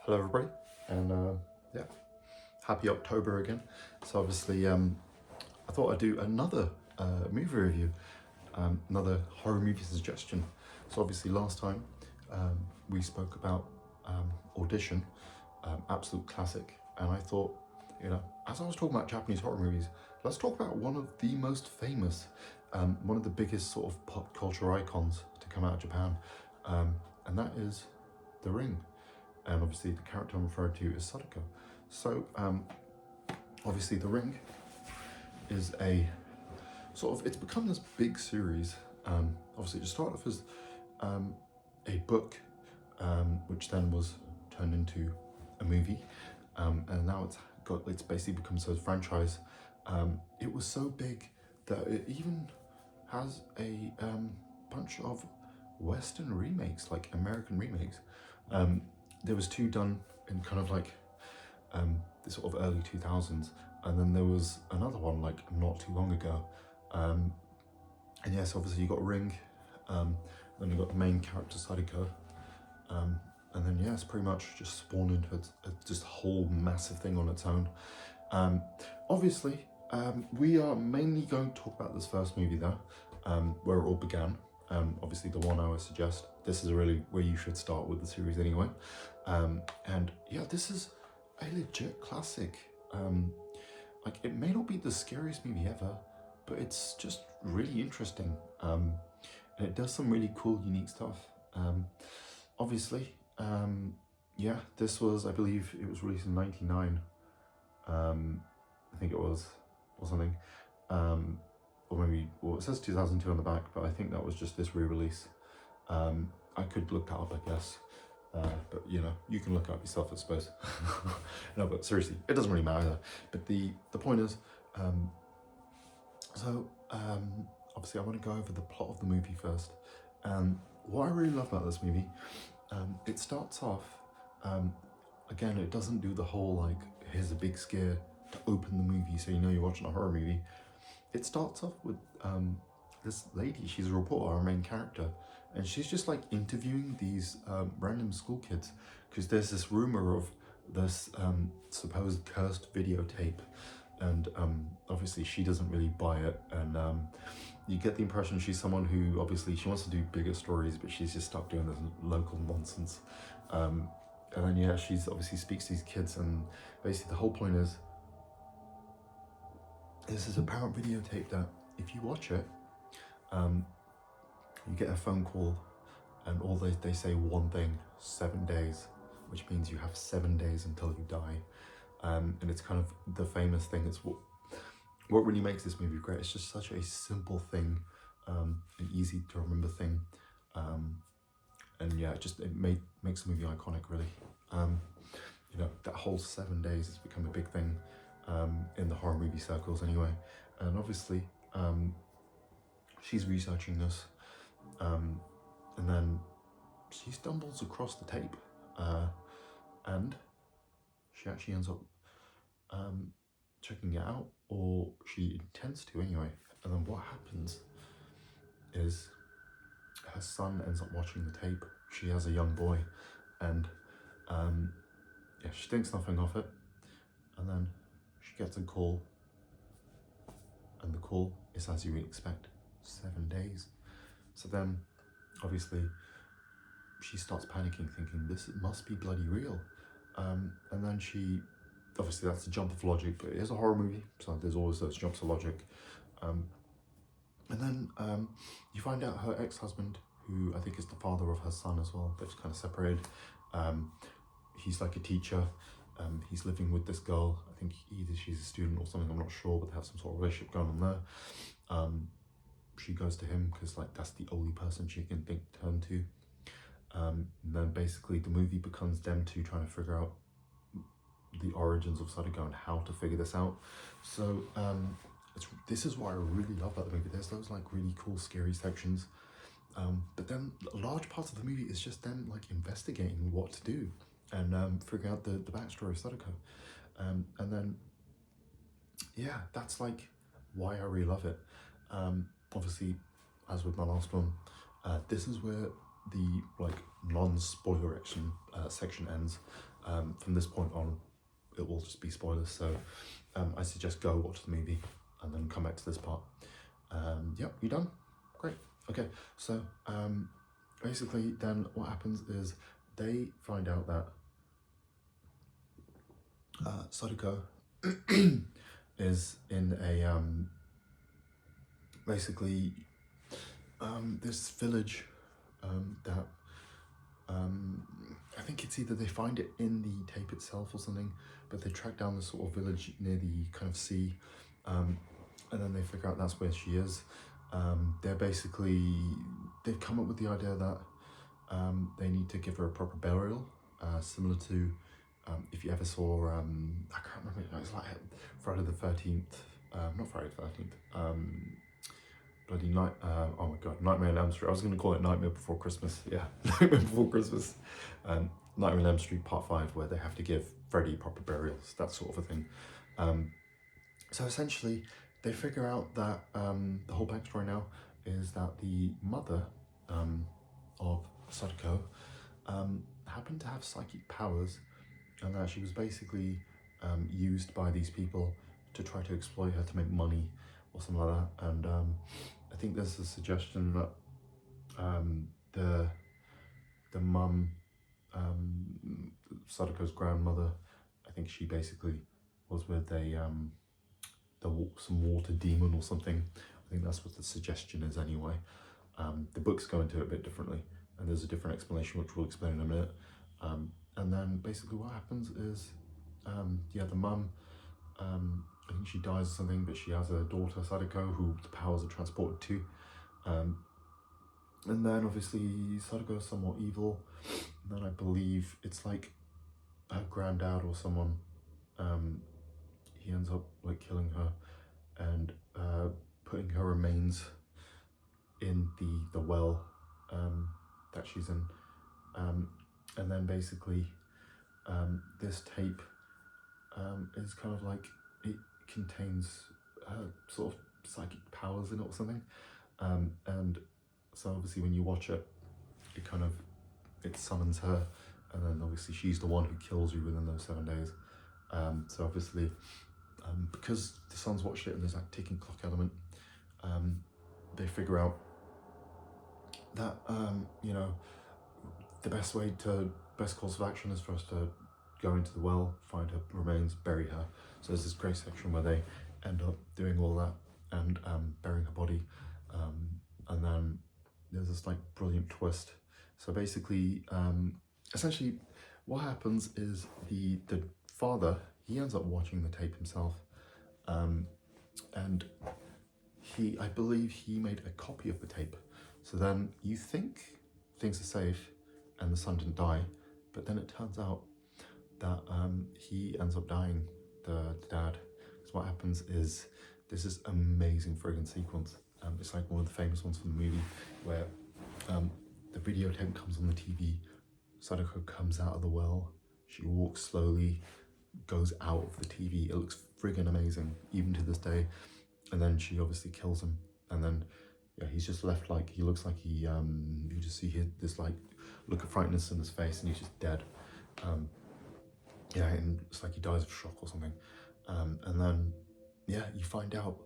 Hello everybody, and yeah, happy October again. So obviously I thought I'd do another movie review, another horror movie suggestion. So obviously last time we spoke about Audition, absolute classic, and I thought, you know, as I was talking about Japanese horror movies, let's talk about one of the most famous, one of the biggest sort of pop culture icons to come out of Japan, and that is The Ring. And obviously the character I'm referring to is Sadako. So obviously The Ring is a sort of, it's become this big series. Obviously it started off as a book, which then was turned into a movie, and now it's basically become so franchise. It was so big that it even has a bunch of Western remakes, like American remakes. There was two done in kind of like the sort of early 2000s, and then there was another one like not too long ago. And yes, obviously you got Ring, then you got the main character Sadako, and then yeah, it's pretty much just spawned into just a whole massive thing on its own. Obviously, we are mainly going to talk about this first movie though, where it all began. Obviously the one I would suggest, this is really where you should start with the series anyway. And yeah, this is a legit classic. Like, it may not be the scariest movie ever, but it's just really interesting. And it does some really cool, unique stuff. Obviously, yeah, this was, I believe it was released in 99. I think it was, or something. Or maybe, well, it says 2002 on the back, but I think that was just this re-release. I could look that up, I guess, but you know, you can look it up yourself, I suppose. No, but seriously, it doesn't really matter. But the point is, obviously I want to go over the plot of the movie first. What I really love about this movie, it starts off, again, it doesn't do the whole like, here's a big scare to open the movie so you know you're watching a horror movie. It starts off with this lady, she's a reporter, our main character, and she's just like interviewing these random school kids, because there's this rumor of this supposed cursed videotape, and obviously she doesn't really buy it, and you get the impression she's someone who obviously she wants to do bigger stories, but she's just stuck doing this local nonsense. And then yeah, she's obviously speaks to these kids, and basically the whole point is, this is a parent videotape that if you watch it, you get a phone call, and all they say one thing: 7 days, which means you have 7 days until you die. And it's kind of the famous thing. It's what really makes this movie great. It's just such a simple thing, an easy to remember thing, and yeah, it makes the movie iconic, really. You know, that whole 7 days has become a big thing in the horror movie circles anyway. And obviously she's researching this, and then she stumbles across the tape, and she actually ends up checking it out, or she intends to anyway. And then what happens is her son ends up watching the tape. She has a young boy, and yeah, she thinks nothing of it, and then she gets a call, and the call is, as you would expect, 7 days. So then obviously she starts panicking, thinking this must be bloody real, and then she, obviously that's a jump of logic, but it is a horror movie, so there's always those jumps of logic. And then you find out her ex-husband, who I think is the father of her son as well, they're just kind of separated. He's like a teacher. He's living with this girl. I think either she's a student or something, I'm not sure, but they have some sort of relationship going on there. She goes to him because like that's the only person she can turn to. And then basically the movie becomes them two trying to figure out the origins of Sadako and how to figure this out. So this is what I really love about the movie. There's those like really cool scary sections, but then large parts of the movie is just them like investigating what to do and figuring out the backstory of Sadako. And then yeah, that's like why I really love it. Obviously, as with my last one, this is where the like non-spoiler action section ends. From this point on, it will just be spoilers. So I suggest go watch the movie and then come back to this part. Yep, you done? Great. Okay, so basically then what happens is they find out that Sadako is in a basically this village that I think it's either they find it in the tape itself or something, but they track down this sort of village near the kind of sea, and then they figure out that's where she is. They've come up with the idea that they need to give her a proper burial, similar to if you ever saw, I can't remember, it was like Friday the 13th, not Friday the 13th, bloody night, oh my god, Nightmare on Elm Street. I was going to call it Nightmare Before Christmas, yeah, Nightmare Before Christmas. Nightmare on Elm Street Part 5, where they have to give Freddy proper burials, that sort of a thing. So essentially, they figure out that the whole backstory now is that the mother of Sadako happened to have psychic powers, and that she was basically used by these people to try to exploit her to make money or something like that. And I think there's a suggestion that the mum, Sadako's grandmother, I think she basically was with some water demon or something. I think that's what the suggestion is anyway. The books go into it a bit differently, and there's a different explanation which we'll explain in a minute. And then basically what happens is, the mum, I think she dies or something, but she has a daughter, Sadako, who the powers are transported to. And then obviously Sadako is somewhat evil, and then I believe it's like her granddad or someone, he ends up like killing her and putting her remains in the well that she's in. And then basically this tape is kind of like, it contains sort of psychic powers in it or something. And so obviously when you watch it, it summons her, and then obviously she's the one who kills you within those 7 days. So obviously, because the son's watched it and there's that ticking clock element, they figure out that, the best course of action is for us to go into the well, find her remains, bury her. So there's this great section where they end up doing all that and burying her body. And then there's this like brilliant twist. So basically, essentially what happens is the father, he ends up watching the tape himself. And I believe he made a copy of the tape. So then you think things are safe and the son didn't die, but then it turns out that he ends up dying, the dad. Because what happens is, there's this amazing friggin' sequence. It's like one of the famous ones from the movie, where the videotape comes on the TV, Sadako comes out of the well, she walks slowly, goes out of the TV. It looks friggin' amazing, even to this day. And then she obviously kills him, and then he's just left like, he looks like you just see this like look of frightenness in his face, and he's just dead. And it's like he dies of shock or something. And then you find out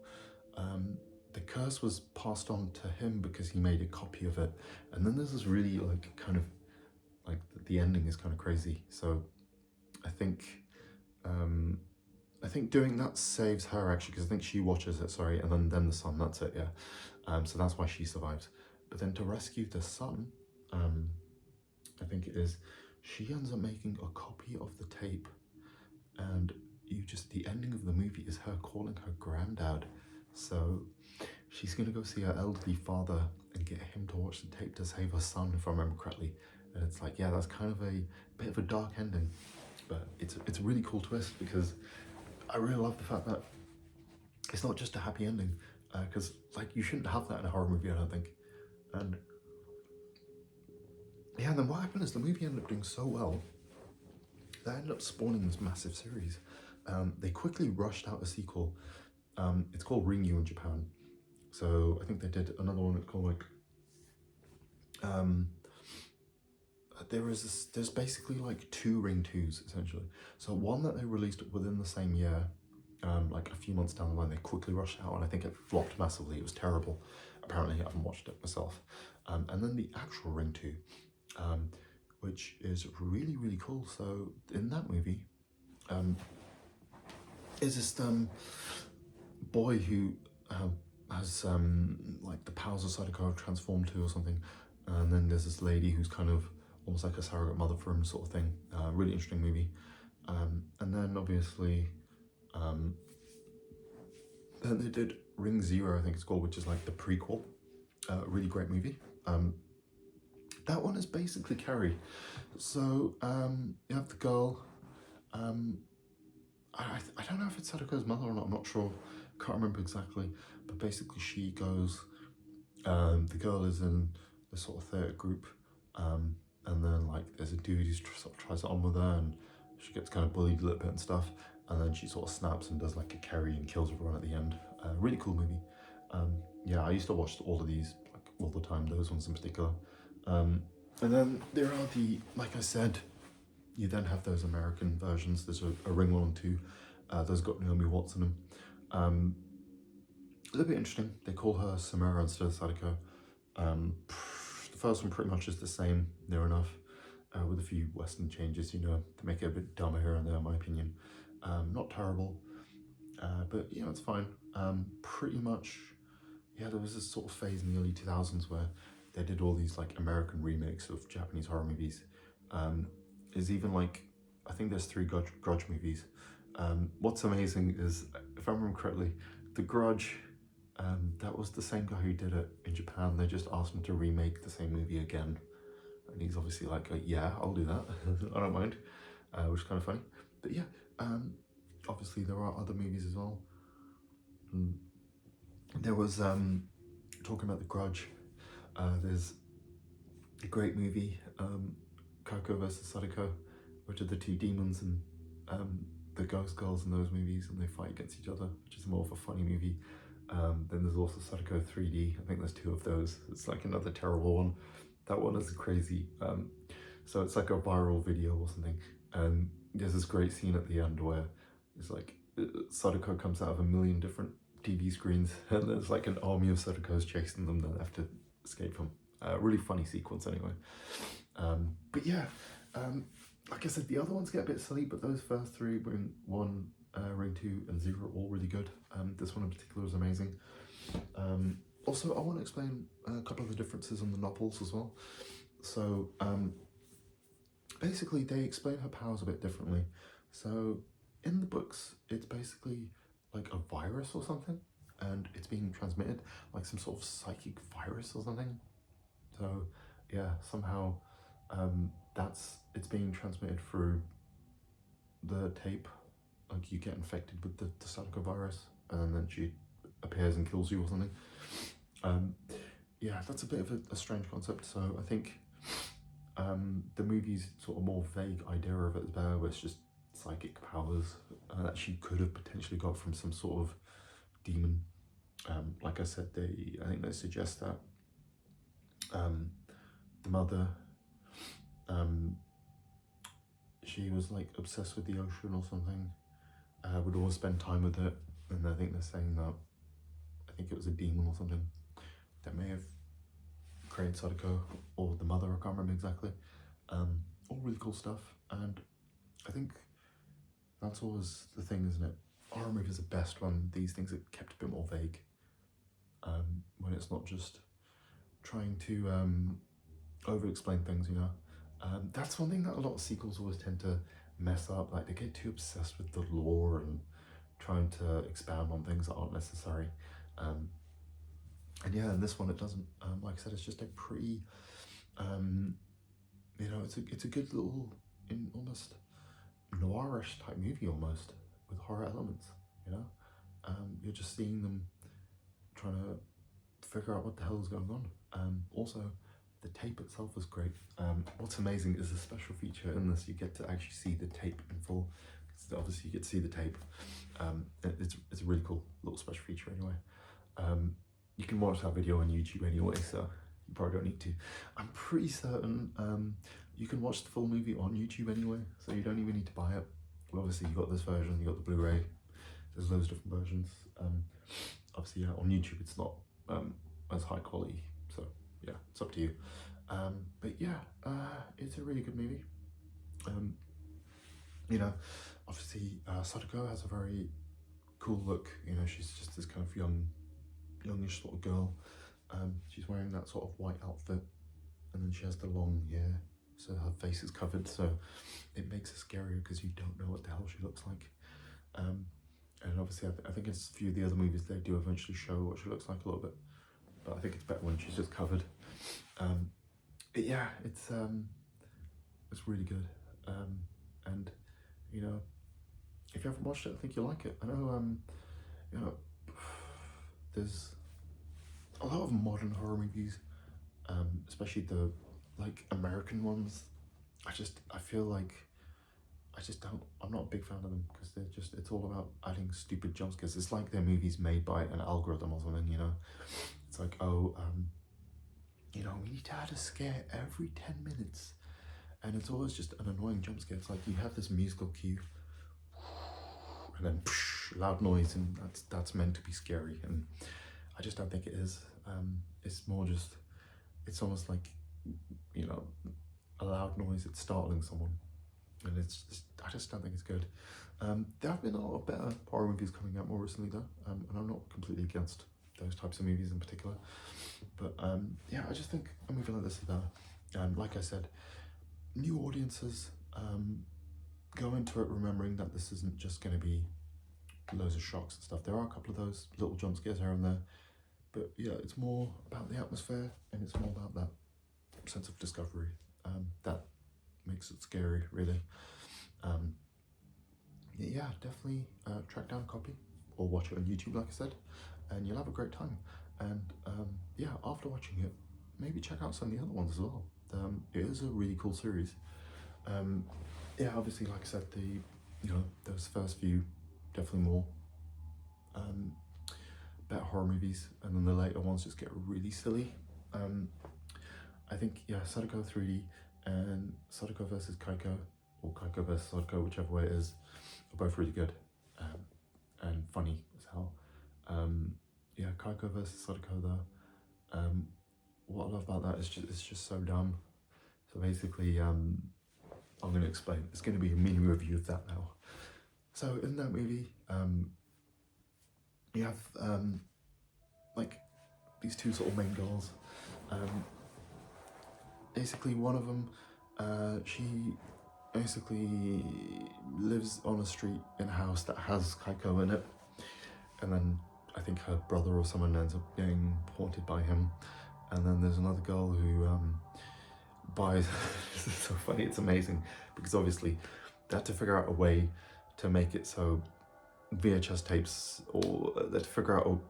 the curse was passed on to him because he made a copy of it. And then there's this really like kind of like the ending is kind of crazy. So I think doing that saves her, actually, because I think she watches it, and then the son, that's it, so that's why she survives. But then to rescue the son, I think it is, she ends up making a copy of the tape, and the ending of the movie is her calling her granddad. So she's gonna go see her elderly father and get him to watch the tape to save her son, if I remember correctly. And it's like, that's kind of a bit of a dark ending, but it's a really cool twist, because I really love the fact that it's not just a happy ending, because like you shouldn't have that in a horror movie, I don't think. And then what happened is the movie ended up doing so well that ended up spawning this massive series. They quickly rushed out a sequel. It's called Ringu in Japan. So I think they did another one called like there's basically like two Ring 2s essentially. So one that they released within the same year, like a few months down the line, they quickly rushed out, and I think it flopped massively. It was terrible. Apparently, I haven't watched it myself. And then the actual Ring 2, which is really, really cool. So in that movie, is this boy who has like the powers of Sadako transformed to or something, and then there's this lady who's kind of almost like a surrogate mother for him, sort of thing. Really interesting movie. And then obviously, then they did Ring Zero, I think it's called, which is like the prequel. Really great movie. That one is basically Carrie. So you have the girl. I don't know if it's Sadako's mother or not. I'm not sure. Can't remember exactly. But basically, she goes. The girl is in the sort of theatre group, and then like there's a dude who sort of tries it on with her, and she gets kind of bullied a little bit and stuff, and then she sort of snaps and does like a Carrie and kills everyone at the end. Really cool movie. Yeah, I used to watch all of these like all the time. Those ones in particular. And then there are the, like I said, you then have those American versions. There's a Ring 1 and 2. Those got Naomi Watts in them. A little bit interesting. They call her Samara instead of Sadako. The first one pretty much is the same, near enough, with a few Western changes, you know, to make it a bit dumber here and there, in my opinion. Not terrible, but you know, it's fine. Pretty much, yeah, there was this sort of phase in the early 2000s where they did all these like American remakes of Japanese horror movies. Is even like, I think there's 3 Grudge movies. What's amazing is, if I remember correctly, The Grudge, that was the same guy who did it in Japan. They just asked him to remake the same movie again. And he's obviously like, yeah, I'll do that. I don't mind, which is kind of funny. But yeah, obviously there are other movies as well. There was, talking about The Grudge, there's a great movie, Kako vs Sadako, which are the 2 demons and the ghost girls in those movies, and they fight against each other, which is more of a funny movie. Then there's also Sadako 3D. I think there's 2 of those. It's like another terrible one. That one is crazy. So it's like a viral video or something, and there's this great scene at the end where it's like Sadako comes out of a million different TV screens, and there's like an army of Sadakos chasing them that have to escape from. Really funny sequence anyway. But yeah, like I said, the other ones get a bit silly, but those first 3, Ring 1, Ring 2 and 0, are all really good. This one in particular is amazing. Also, I want to explain a couple of the differences on the novels as well. So basically they explain her powers a bit differently. So in the books, it's basically like a virus or something, and it's being transmitted like some sort of psychic virus or something. So yeah, somehow it's being transmitted through the tape. Like you get infected with the Sadako virus, and then she appears and kills you or something. Yeah, that's a bit of a strange concept. So I think the movie's sort of more vague idea of it is better, where it's just psychic powers that she could have potentially got from some sort of demon. Like I said, I think they suggest that the mother, she was like obsessed with the ocean or something, would always spend time with it, and I think they're saying that, I think it was a demon or something that may have created Sadako, or the mother, I can't remember exactly. All really cool stuff, and I think that's always the thing, isn't it? Horror movies are best when these things are kept a bit more vague, when it's not just trying to over-explain things, you know. That's one thing that a lot of sequels always tend to mess up. Like, they get too obsessed with the lore and trying to expand on things that aren't necessary. And yeah, in this one it doesn't. Like I said, it's just a pretty, you know, it's a good little, almost noirish type movie almost, with horror elements, you know. You're just seeing them trying to figure out what the hell is going on. Also, the tape itself is great. What's amazing is a special feature in this. You get to actually see the tape in full. So obviously you get to see the tape. It's a really cool little special feature anyway. You can watch that video on YouTube anyway, so probably don't need to. I'm pretty certain you can watch the full movie on YouTube anyway, so you don't even need to buy it. Well, obviously you got this version, you got the Blu-ray. There's loads of different versions. Obviously, yeah, on YouTube it's not as high quality, so yeah, it's up to you. But yeah, it's a really good movie. You know, obviously Sadako has a very cool look. You know, she's just this kind of youngish sort of girl. She's wearing that sort of white outfit, and then she has the long hair, so her face is covered, so it makes it scarier because you don't know what the hell she looks like. And obviously I think it's a few of the other movies they do eventually show what she looks like a little bit, but I think it's better when she's just covered. But yeah, it's really good. And you know, if you haven't watched it, I think you'll like it. I know you know, there's a lot of modern horror movies, especially the like American ones. I feel like I'm not a big fan of them because it's all about adding stupid jump scares. It's like they're movies made by an algorithm or something, you know. It's like, oh, you know, we need to add a scare every 10 minutes. And it's always just an annoying jump scare. It's like you have this musical cue and then loud noise, and that's meant to be scary. And I just don't think it is. It's more just, it's almost like, you know, a loud noise, it's startling someone. And I just don't think it's good. There have been a lot of better horror movies coming out more recently though, and I'm not completely against those types of movies in particular. But yeah, I just think a movie like this is better. Like I said, new audiences go into it remembering that this isn't just going to be loads of shocks and stuff. There are a couple of those little jump scares here and there, but yeah, it's more about the atmosphere, and it's more about that sense of discovery that makes it scary, really. Yeah, definitely track down a copy or watch it on YouTube, like I said, and you'll have a great time. And yeah, after watching it, maybe check out some of the other ones as well. It is a really cool series. Yeah, obviously, like I said, those first few definitely more better horror movies, and then the later ones just get really silly. I think, yeah, Sadako 3D and Sadako vs Kaiko, or Kaiko vs Sadako, whichever way it is, are both really good and funny as hell. Yeah, Kaiko vs Sadako though, what I love about that is it's just so dumb. So basically, I'm going to explain. It's going to be a mini review of that now. So in that movie, you have like these two sort of main girls. Basically, one of them, she basically lives on a street in a house that has Kaiko in it, and then I think her brother or someone ends up getting haunted by him. And then there's another girl who buys. It's so funny, it's amazing, because obviously they had to figure out a way to make it so VHS tapes, or they had to figure out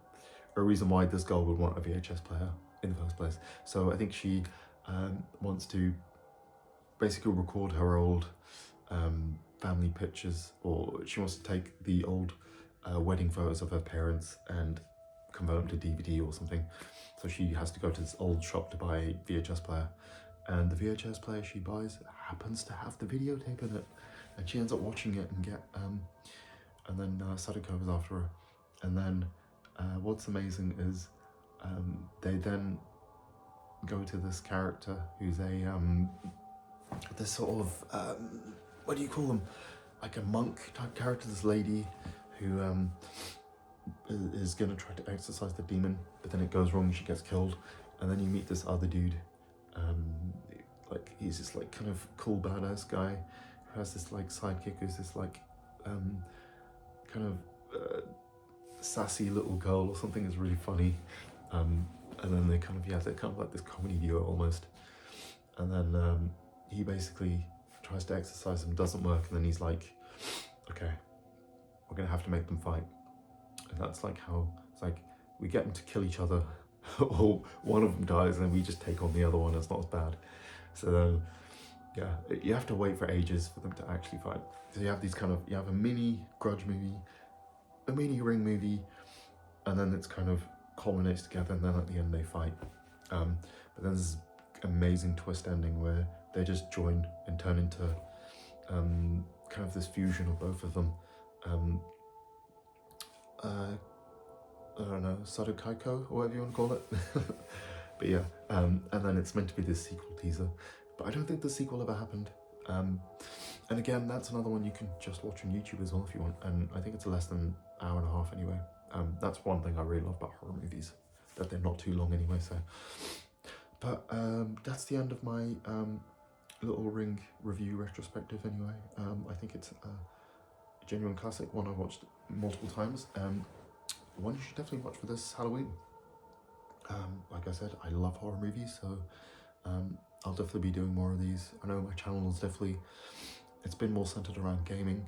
a reason why this girl would want a VHS player in the first place. So I think she wants to basically record her old family pictures, or she wants to take the old wedding photos of her parents and convert them to DVD or something. So she has to go to this old shop to buy a VHS player, and the VHS player she buys happens to have the videotape in it, and she ends up watching it and then Sadako is after her. And then what's amazing is they then go to this character who's this sort of what do you call them, like a monk type character, this lady who is gonna try to exorcise the demon, but then it goes wrong and she gets killed. And then you meet this other dude, like he's this like kind of cool badass guy who has this like sidekick who's this like kind of sassy little girl or something. Is really funny. And then they're kind of like this comedy duo almost. And then he basically tries to exorcise them, doesn't work, and then he's like, okay, we're gonna have to make them fight. And that's like how it's like we get them to kill each other, or one of them dies, and then we just take on the other one. It's not as bad. So then, yeah, you have to wait for ages for them to actually fight. So you have you have a mini Grudge movie, a mini Ring movie, and then it's kind of culminates together, and then at the end they fight. but then there's this amazing twist ending where they just join and turn into kind of this fusion of both of them. I don't know, Sarukaiko, or whatever you want to call it. But yeah, and then it's meant to be this sequel teaser, but I don't think the sequel ever happened. And again, that's another one you can just watch on YouTube as well if you want, and I think it's less than an hour and a half anyway. That's one thing I really love about horror movies, that they're not too long anyway. So, but that's the end of my little Ring review retrospective anyway. I think it's a genuine classic, one I've watched multiple times, one you should definitely watch for this Halloween. Like I said, I love horror movies, so I'll definitely be doing more of these. I know my channel is definitely, it's been more centered around gaming,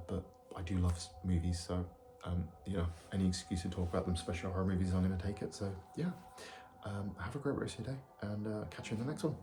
but I do love movies, so you know, any excuse to talk about them, especially horror movies, I'm going to take it. So yeah, have a great rest of your day, and catch you in the next one.